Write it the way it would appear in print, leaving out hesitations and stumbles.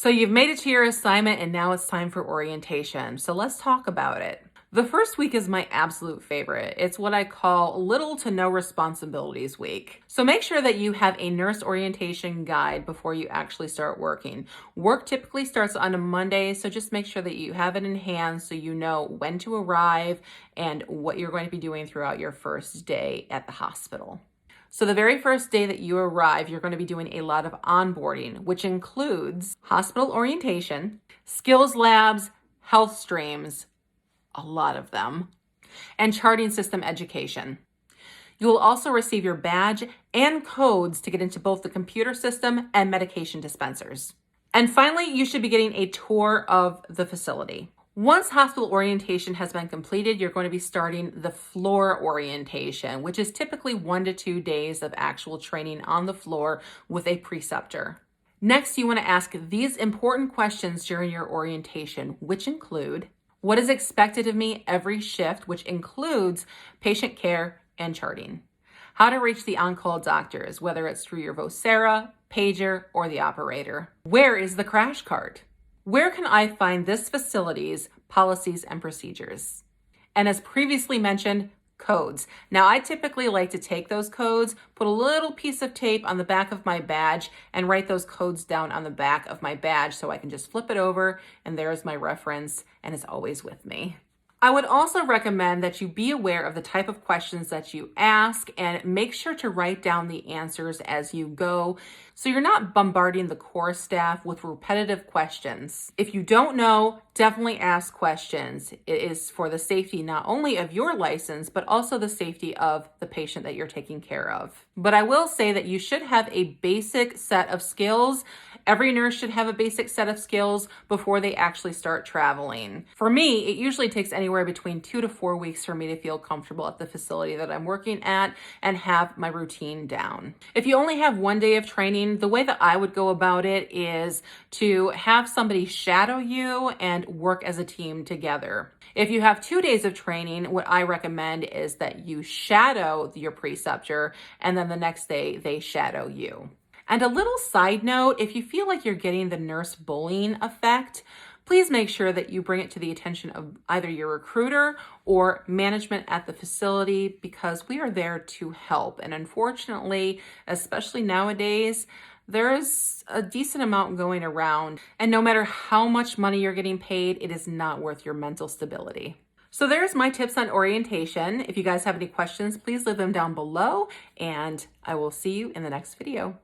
So you've made it to your assignment and now it's time for orientation. So let's talk about it. The first week is my absolute favorite. It's what I call little to no responsibilities week. So make sure that you have a nurse orientation guide before you actually start working. Work typically starts on a Monday, so just make sure that you have it in hand so you know when to arrive and what you're going to be doing throughout your first day at the hospital. So the very first day that you arrive, you're going to be doing a lot of onboarding, which includes hospital orientation, skills labs, health streams, a lot of them, and charting system education. You will also receive your badge and codes to get into both the computer system and medication dispensers. And finally, you should be getting a tour of the facility. Once hospital orientation has been completed, you're going to be starting the floor orientation, which is typically 1 to 2 days of actual training on the floor with a preceptor. Next, you want to ask these important questions during your orientation, which include: what is expected of me every shift, which includes patient care and charting? How to reach the on-call doctors, whether it's through your Vocera, pager, or the operator. Where is the crash cart? Where can I find this facility's policies and procedures? And as previously mentioned, codes. Now, I typically like to take those codes, put a little piece of tape on the back of my badge, and write those codes down on the back of my badge so I can just flip it over, and there's my reference, and it's always with me. I would also recommend that you be aware of the type of questions that you ask and make sure to write down the answers as you go so you're not bombarding the core staff with repetitive questions. If you don't know, definitely ask questions. It is for the safety not only of your license, but also the safety of the patient that you're taking care of. But I will say that you should have a basic set of skills. Every nurse should have a basic set of skills before they actually start traveling. For me, it usually takes anywhere between 2 to 4 weeks for me to feel comfortable at the facility that I'm working at and have my routine down. If you only have 1 day of training, the way that I would go about it is to have somebody shadow you and work as a team together. If you have 2 days of training, what I recommend is that you shadow your preceptor and then the next day they shadow you. And a little side note, if you feel like you're getting the nurse bullying effect, please make sure that you bring it to the attention of either your recruiter or management at the facility, because we are there to help. And unfortunately, especially nowadays, there's a decent amount going around. And no matter how much money you're getting paid, it is not worth your mental stability. So there's my tips on orientation. If you guys have any questions, please leave them down below, and I will see you in the next video.